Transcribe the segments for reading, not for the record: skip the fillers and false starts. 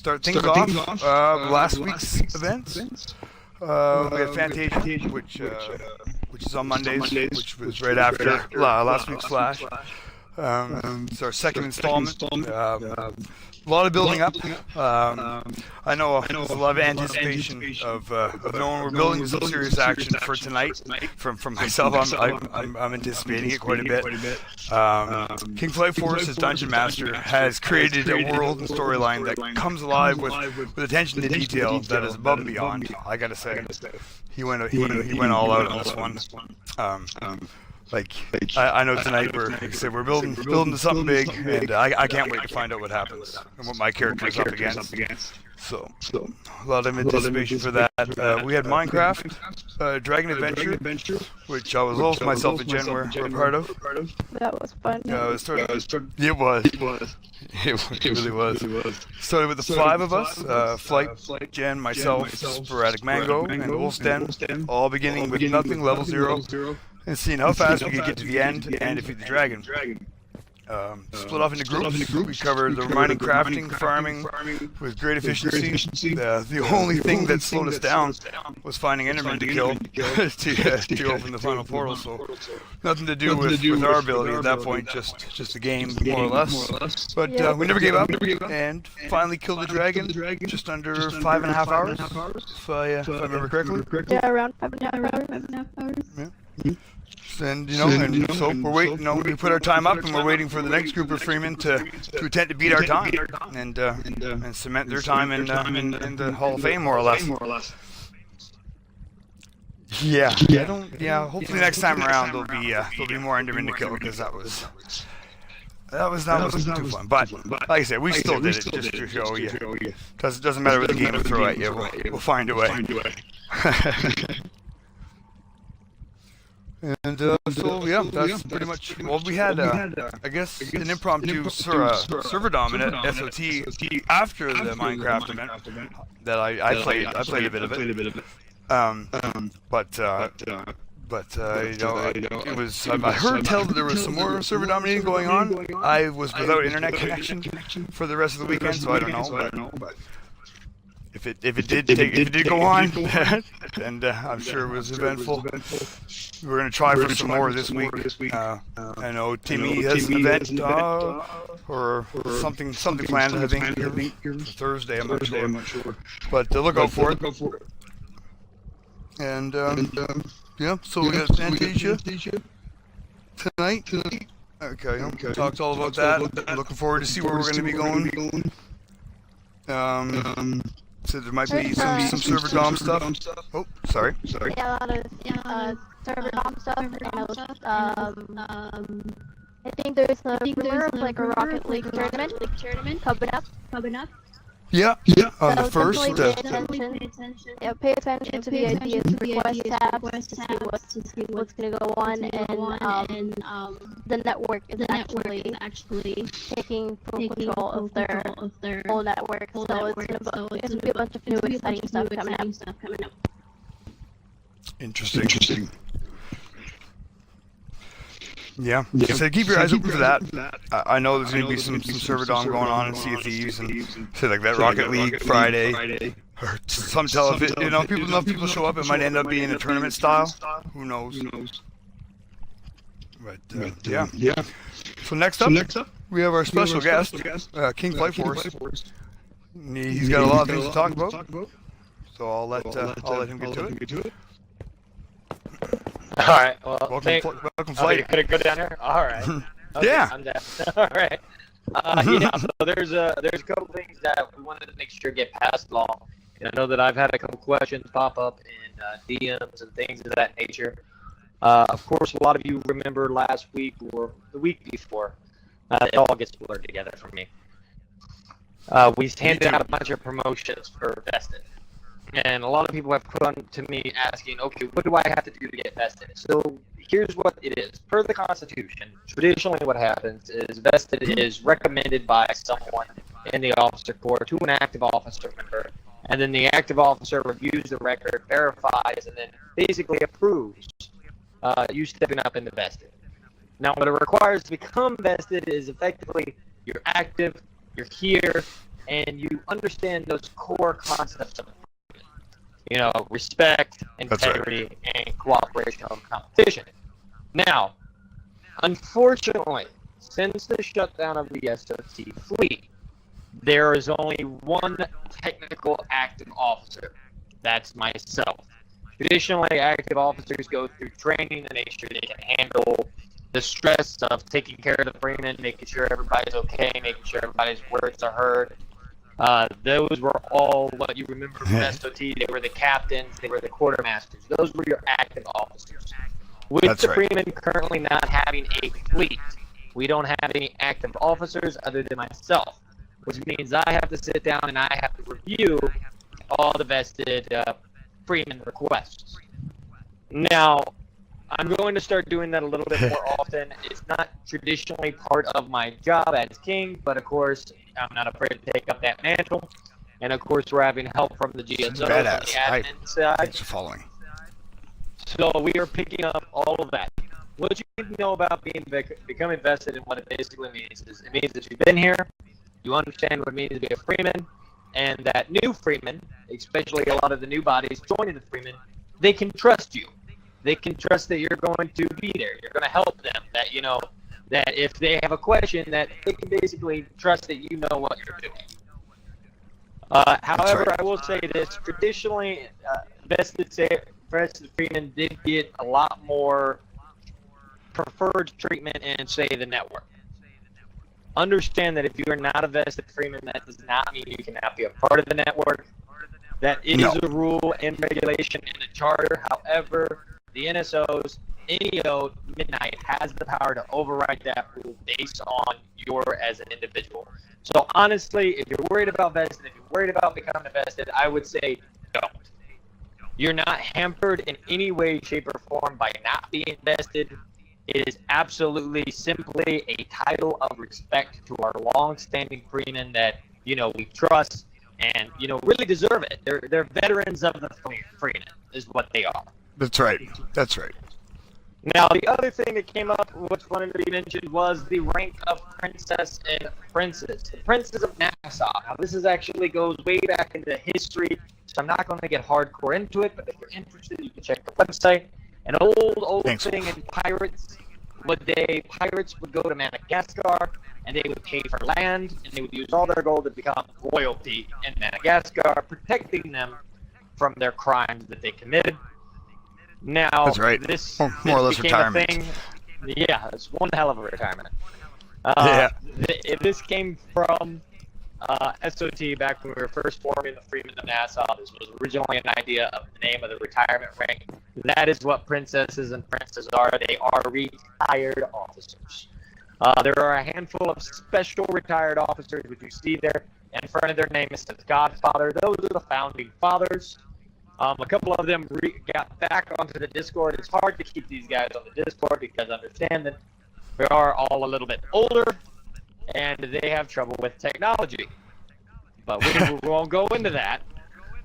start things off, last week's events. We had Fantasia, which is on Mondays, which was right after last week's Flash. It's our second installment. A lot of building up. I know there's a lot of anticipation of knowing we're building some serious action for tonight. From myself, I'm anticipating it quite a bit. King FlightForce, as Dungeon Master, has created a world and storyline that comes alive with attention to detail that is above and beyond. I gotta say, he went all out on this one. I know tonight we're building to something big, and I can't wait to find out what happens and what my character is up against. So a lot of anticipation for that. We had Minecraft, Dragon Adventure, which I was also myself and Jen were part of. That was fun. It really was. Started with the 5 of us, Flight, Jen, myself, Sporadic Mango, and Wolf's Den, all beginning with nothing, level 0. And seeing how fast we could get to the end and defeat the dragon. Split off into groups. We covered the mining, crafting, farming with great efficiency. The only thing that slowed us down was finding Endermen to kill to open the final portal. So nothing to do with our ability at that point, just the game more or less. But we never gave up and finally killed the dragon just under 5.5 hours, if I remember correctly. Yeah, around 5.5 hours. Yeah. And so we're waiting. We put our time up, and we're waiting for the next group of Freemen to attempt to beat our time and cement their time in the Hall of Fame, more or less. Yeah. Hopefully next time around there'll be more Endermen to kill, because that wasn't too fun. But like I said, we still did it just to show you. Doesn't matter what the game will throw at you. We'll find a way. And that's pretty much. Well, we had I guess an impromptu server dominant SOT after the Minecraft event that I played a bit of it. It was. I heard tell that there was some more server dominating going on. I was without internet connection for the rest of the weekend, so I don't know. But if it did go on, and I'm sure it was eventful. We're gonna try for some more this week. I know Timmy has an event or something planned. I think for Thursday. I'm not sure. But look out for it. And so we got Fantasia tonight. Okay. Talked all about that. I'm looking forward to see where we're gonna be going. So there might be some server dom stuff. Oh, sorry. Yeah, a lot of server dom stuff. I think there's a rumor of like a Rocket League tournament coming up. Yeah. On the first. Pay attention to the ideas request tab to see what's gonna go on, and the network is actually taking full control of their whole network. So it's gonna be a bunch of new exciting stuff coming up. Interesting. Yeah. So keep your eyes open for that. I know there's going to be some server dom going on in Sea of Thieves and say like that Rocket League Friday or some television. People show up. It might end up being a tournament style. Who knows? But yeah. So next up, we have our special guest, King FlightForce. He's got a lot of things to talk about. So I'll let him get to it. Alright, well, welcome Flight. You could go down here? Alright. Okay, Yeah. I'm down. Alright. So there's a couple things that we wanted to make sure get passed along. And I know that I've had a couple questions pop up in DMs and things of that nature. Of course, a lot of you remember last week or the week before. It all gets blurred together for me. We handed out a bunch of promotions for Vested. And a lot of people have come to me asking, okay, what do I have to do to get vested? So here's what it is. Per the Constitution, traditionally what happens is vested is recommended by someone in the officer corps to an active officer member. And then the active officer reviews the record, verifies, and then basically approves you stepping up into vested. Now, what it requires to become vested is effectively you're active, you're here, and you understand those core concepts of, respect, integrity, and cooperation over competition. Now, unfortunately, since the shutdown of the SOT fleet, there is only one technical active officer. That's myself. Traditionally, active officers go through training to make sure they can handle the stress of taking care of the freemen, making sure everybody's okay, making sure everybody's words are heard. Those were all what you remember from SOT. They were the captains, they were the quartermasters. Those were your active officers. With the Freemen currently not having a fleet, we don't have any active officers other than myself, which means I have to sit down and I have to review all the vested Freeman requests. Now, I'm going to start doing that a little bit more often. It's not traditionally part of my job as king, but of course, I'm not afraid to take up that mantle. And of course, we're having help from the GSO on the admin side. Thanks for following. So we are picking up all of that. What you need to know about becoming vested in what it basically means is it means that you've been here, you understand what it means to be a freeman, and that new freemen, especially a lot of the new bodies joining the freemen, they can trust you. They can trust that you're going to be there. You're going to help them. That that if they have a question, that they can basically trust that you know what you're doing. However, I will say this: traditionally, vested freemen did get a lot more preferred treatment in, say, the network. Understand that if you are not a vested freeman, that does not mean you cannot be a part of the network. That is a rule and regulation in the charter. However, the NSO's NEO Midnight has the power to override that rule based on your as an individual. So honestly, if you're worried about vested, if you're worried about becoming a vested, I would say don't. You're not hampered in any way, shape, or form by not being vested. It is absolutely simply a title of respect to our long-standing freemen that, we trust and, really deserve it. They're veterans of the freemen is what they are. That's right. That's right. Now, the other thing that came up, which wanted to be mentioned, was the rank of princess and princes. The princes of Nassau. Now, this actually goes way back into history, so I'm not going to get hardcore into it, but if you're interested, you can check the website. An old thing in pirates would go to Madagascar, and they would pay for land, and they would use all their gold to become royalty in Madagascar, protecting them from their crimes that they committed. Now, that's right. This more or less retirement. Yeah, it's one hell of a retirement. This came from SOT back when we were first forming the Freemen of Nassau. This was originally an idea of the name of the retirement rank. That is what princesses and princes are. They are retired officers. There are a handful of special retired officers, which you see there in front of their name. It says Godfather. Those are the founding fathers. A couple of them got back onto the Discord. It's hard to keep these guys on the Discord because understand that they are all a little bit older and they have trouble with technology. But we won't go into that.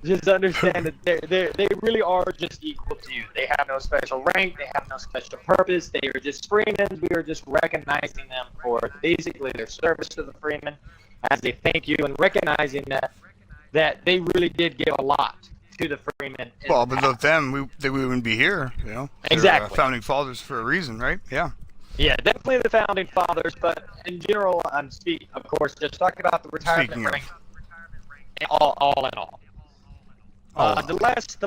Just understand that they really are just equal to you. They have no special rank. They have no special purpose. They are just freemen. We are just recognizing them for basically their service to the freemen as they thank you and recognizing that they really did give a lot to the freemen. Well, but without them, we wouldn't be here, Exactly. They're, founding fathers for a reason, right? Yeah. Yeah, definitely the founding fathers, but in general, I'm of course, just talking about the retirement rank. All in all. The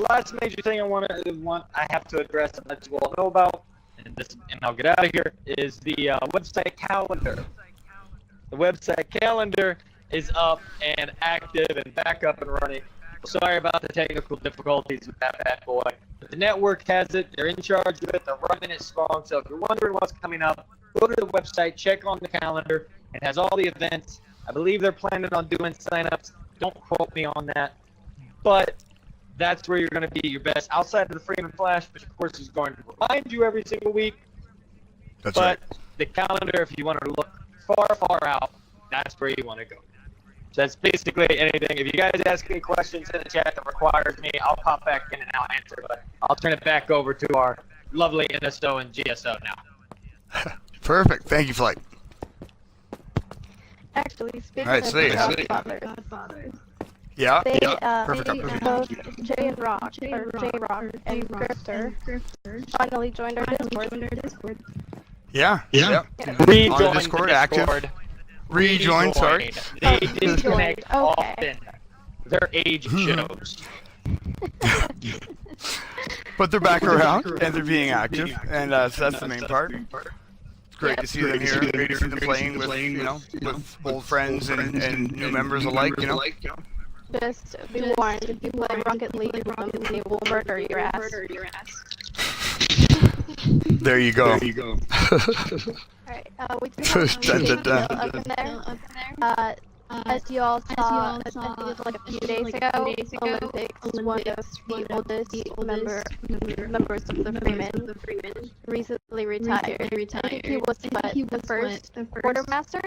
last major thing I have to address and let you all know about, and I'll get out of here, is the website calendar. The website calendar is up and active and back up and running. Sorry about the technical difficulties with that bad boy. But the network has it. They're in charge of it. They're running it strong. So if you're wondering what's coming up, go to the website, check on the calendar. It has all the events. I believe they're planning on doing signups. Don't quote me on that. But that's where you're going to be your best outside of the Freemen Flash, which of course is going to remind you every single week. That's right. But the calendar, if you want to look far out, that's where you want to go. So that's basically anything. If you guys ask any questions in the chat that requires me, I'll pop back in and I'll answer. But I'll turn it back over to our lovely NSO and GSO now. Perfect. Thank you, Flight. Actually, speaking Alright, of say it. Godfathers, Yeah. they, Perfect. both Jay and Rock, or J-Rock and Grifter, finally joined our Discord. Yeah. Yeah. Rejoin On the Discord, active. Rejoin, sorry. They disconnect Okay. often. Their age shows. But they're back around and they're being active, and so that's the main part. It's great to see them here. Great to see them playing with, with old friends and new members alike. Just be warned, if you play Rocket League with them, they will murder your ass. There you go. Alright, we do have Dun, dun, dun. up in there. As you all saw, I think it was like a few days ago, Olympics, one of the oldest members of the Freemen, recently retired. I think he was the first quartermaster?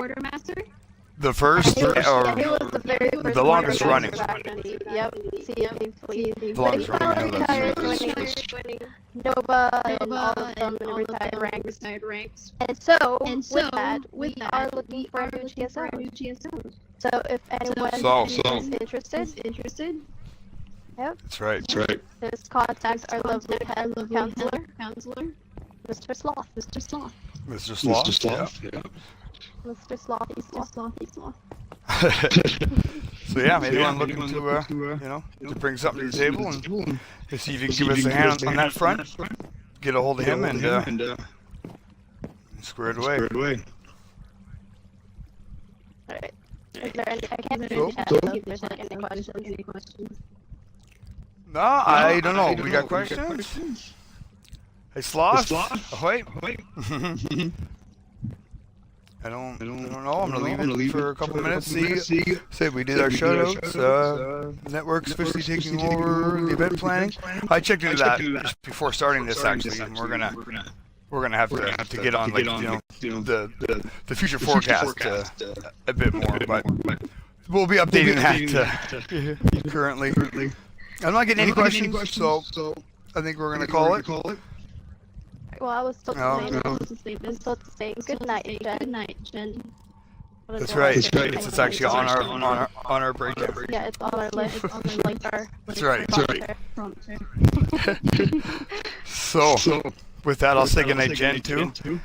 The first, He was or the very first the longest quartermaster running. back in the, CFD fleet. The But he longest running, finally I know retired, joining Nova and all of them in retired ranks. And so, with that, we are looking for a new GSO. So if anyone is interested, That's right. just contact our lovely head counselor, Mr. Sloth. Mr. Sloth. Yeah. Mr. Slothy Sloth. So yeah, anyone looking to bring something to the table and see if you can give us a hand on that front, get a hold of him and square it away. Alright. Is there any, I can't see So- the chat, so if there's any questions. No, I don't know. We got questions? Hey, Sloth? Ahoy. I don't know. I'm gonna leave it for a couple minutes. See, we did our shoutouts. Network's officially taking over the event planning. I checked into that just before starting this actually, and we're gonna have to get on the future forecast a bit more, but we'll be updating that currently. I'm not getting any questions, so I think we're gonna call it. Well, I was told to say good night, Jen. That's right. It's actually on our breakdown. Yeah, it's on our list. Like our That's right. prompter. So with that, I'll say good night, Jen, too.